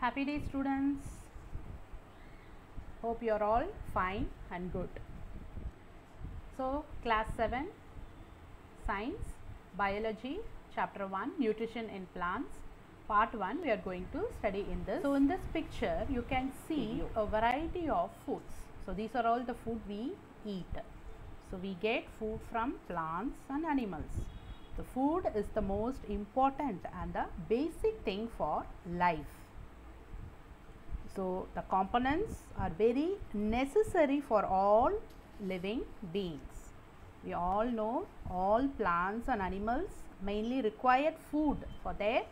Happy day, students. Hope you are all fine and good. So, class 7 science, biology, chapter 1, nutrition in plants, part 1 we are going to study in this. So, in this picture you can see a variety of foods. So, these are all the food we eat. So, we get food from plants and animals. The food is the most important and the basic thing for life. So, the components are very necessary for all living beings. We all know all plants and animals mainly require food for their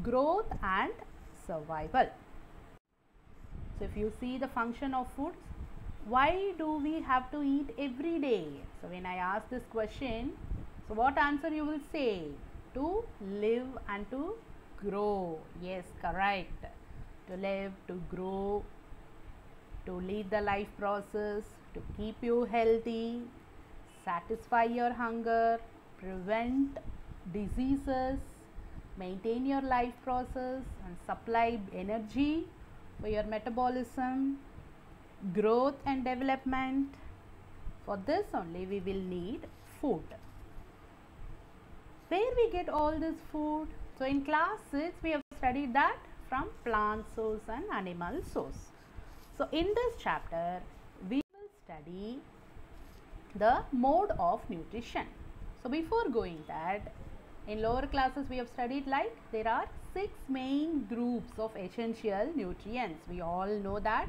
growth and survival. So, if you see the function of foods, why do we have to eat every day? So, when I ask this question, so what answer you will say? To live and to grow. Yes, correct. To live, to grow, to lead the life process, to keep you healthy, satisfy your hunger, prevent diseases, maintain your life process and supply energy for your metabolism, growth and development. For this only we will need food. Where we get all this food? So, in class 6 we have studied that from plant source and animal source. So, in this chapter we will study the mode of nutrition. So, before going that, in lower classes we have studied like there are 6 main groups of essential nutrients. We all know that: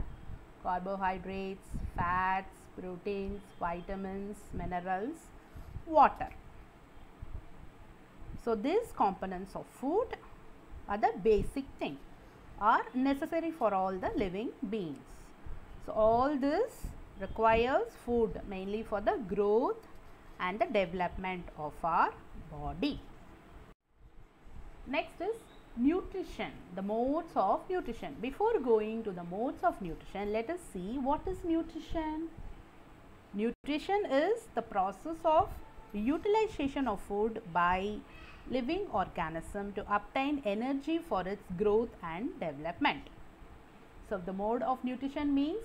carbohydrates, fats, proteins, vitamins, minerals, water. So, these components of food are the basic thing, are necessary for all the living beings. So, all this requires food mainly for the growth and the development of our body. Next is nutrition, the modes of nutrition. Before going to the modes of nutrition, let us see what is nutrition. Nutrition is the process of utilization of food by living organism to obtain energy for its growth and development. So, the mode of nutrition means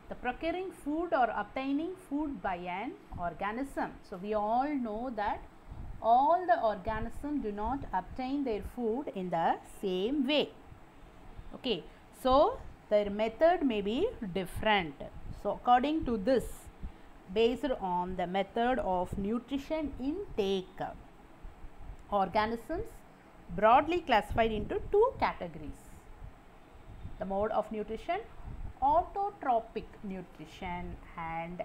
the procuring food or obtaining food by an organism. So, we all know that all the organisms do not obtain their food in the same way. Okay. So, their method may be different. So, according to this, based on the method of nutrition intake, organisms broadly classified into 2 categories. The mode of nutrition: autotrophic nutrition and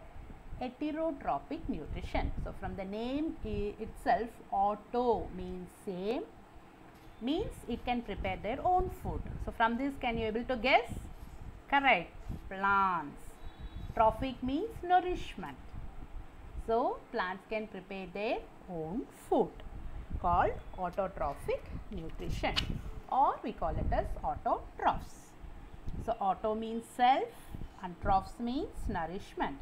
heterotrophic nutrition. So, from the name itself, auto means same, means it can prepare their own food. So, from this can you able to guess? Correct, plants. Trophic means nourishment. So, plants can prepare their own food, called autotrophic nutrition, or we call it as autotrophs. So, auto means self and trophs means nourishment.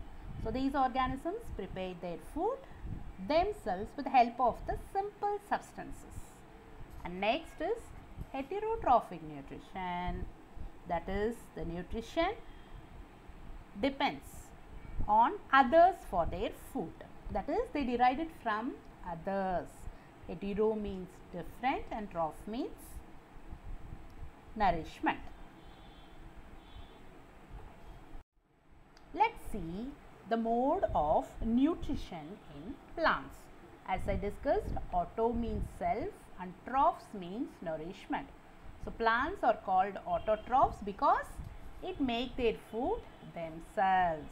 So, these organisms prepare their food themselves with the help of the simple substances. And next is heterotrophic nutrition, that is the nutrition depends on others for their food, that is they derive it from others. Hetero means different and troph means nourishment. Let's see the mode of nutrition in plants. As I discussed, auto means self and trophs means nourishment. So, plants are called autotrophs because it make their food themselves.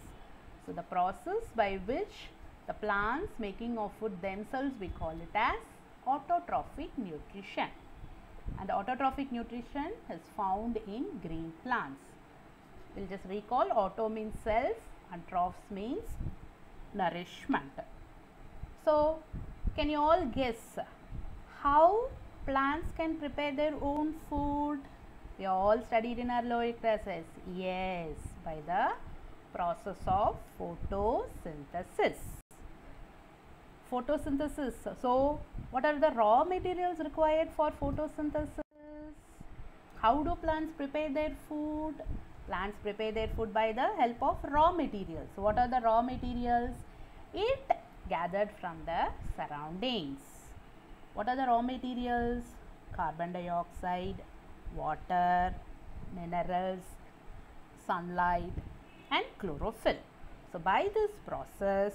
So, the process by which the plants making of food themselves, we call it as autotrophic nutrition, and the autotrophic nutrition is found in green plants. We will just recall: auto means self and trophs means nourishment. So, can you all guess how plants can prepare their own food? We all studied in our lower classes. Yes, by the process of photosynthesis. Photosynthesis. So, what are the raw materials required for photosynthesis? How do plants prepare their food? Plants prepare their food by the help of raw materials. So what are the raw materials? It gathered from the surroundings. What are the raw materials? Carbon dioxide, water, minerals, sunlight and chlorophyll. So by this process,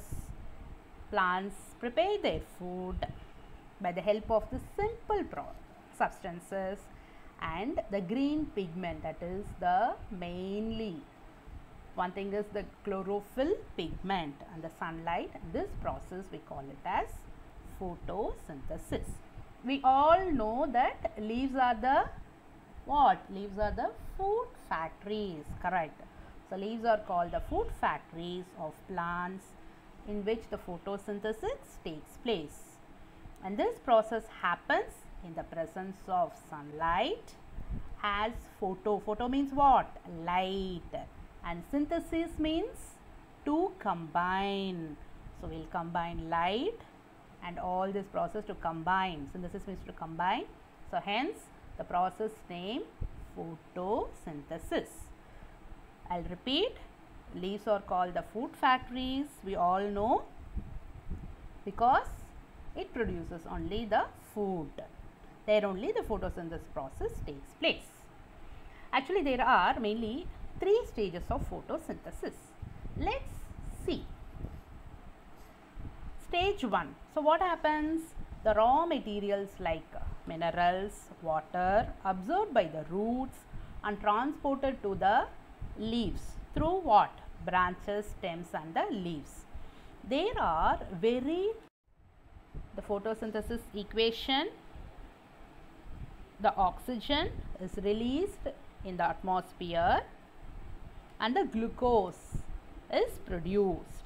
plants prepare their food by the help of the simple substances and the green pigment, that is the mainly one thing is the chlorophyll pigment and the sunlight. This process we call it as photosynthesis. We all know that leaves are the what? Leaves are the food factories, correct. So leaves are called the food factories of plants in which the photosynthesis takes place. And this process happens in the presence of sunlight as photo means what? Light. And synthesis means to combine. So we will combine light and all this process to combine. Synthesis means to combine. So hence the process name photosynthesis. I will repeat, leaves are called the food factories, we all know, because it produces only the food. There only the photosynthesis process takes place. Actually there are mainly 3 stages of photosynthesis. Let's see. Stage 1. So what happens? The raw materials like minerals, water absorbed by the roots and transported to the leaves through what? Branches, stems and the leaves. There are the photosynthesis equation, the oxygen is released in the atmosphere and the glucose is produced.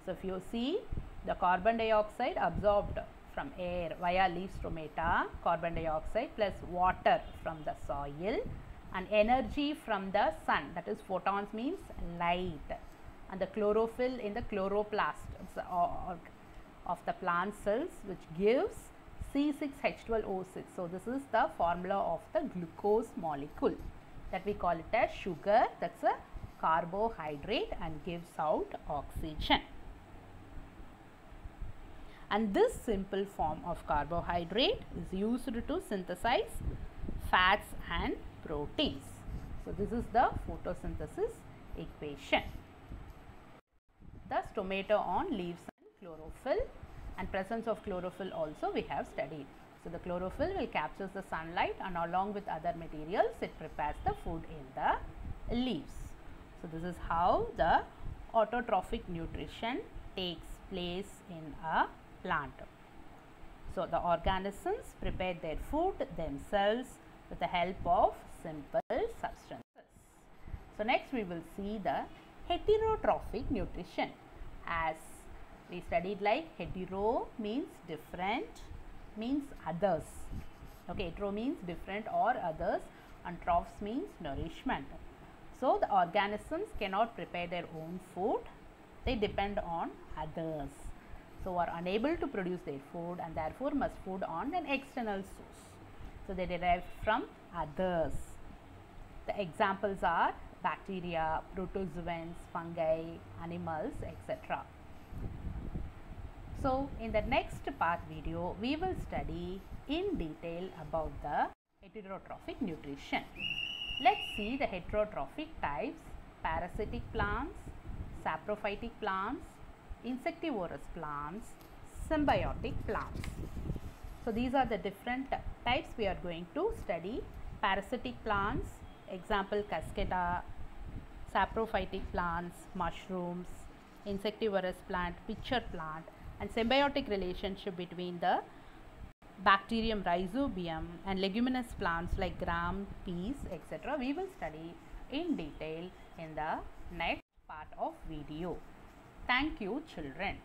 So if you see, the carbon dioxide absorbed from air via leaf stomata, carbon dioxide plus water from the soil and energy from the sun, that is photons means light, and the chlorophyll in the chloroplast of the plant cells which gives C6H12O6. So this is the formula of the glucose molecule that we call it as sugar. That's a carbohydrate and gives out oxygen. And this simple form of carbohydrate is used to synthesize fats and proteins. So this is the photosynthesis equation. The stomata on leaves and chlorophyll, and presence of chlorophyll also we have studied. So the chlorophyll will capture the sunlight and along with other materials it prepares the food in the leaves. So this is how the autotrophic nutrition takes place in a plant. So the organisms prepare their food themselves with the help of simple substances. So next we will see the heterotrophic nutrition. As we studied, like hetero means different, means others. Okay, hetero means different or others, and troph means nourishment. So the organisms cannot prepare their own food, they depend on others. So are unable to produce their food and therefore must food on an external source. So they derive from others. The examples are bacteria, protozoans, fungi, animals, etc. So in the next part video, we will study in detail about the heterotrophic nutrition. Let's see the heterotrophic types: parasitic plants, saprophytic plants, insectivorous plants, symbiotic plants. So these are the different types we are going to study. Parasitic plants, example Cascada, saprophytic plants, mushrooms, insectivorous plant, pitcher plant, and symbiotic relationship between the bacterium rhizobium and leguminous plants like gram, peas, etc. we will study in detail in the next part of video. Thank you, children.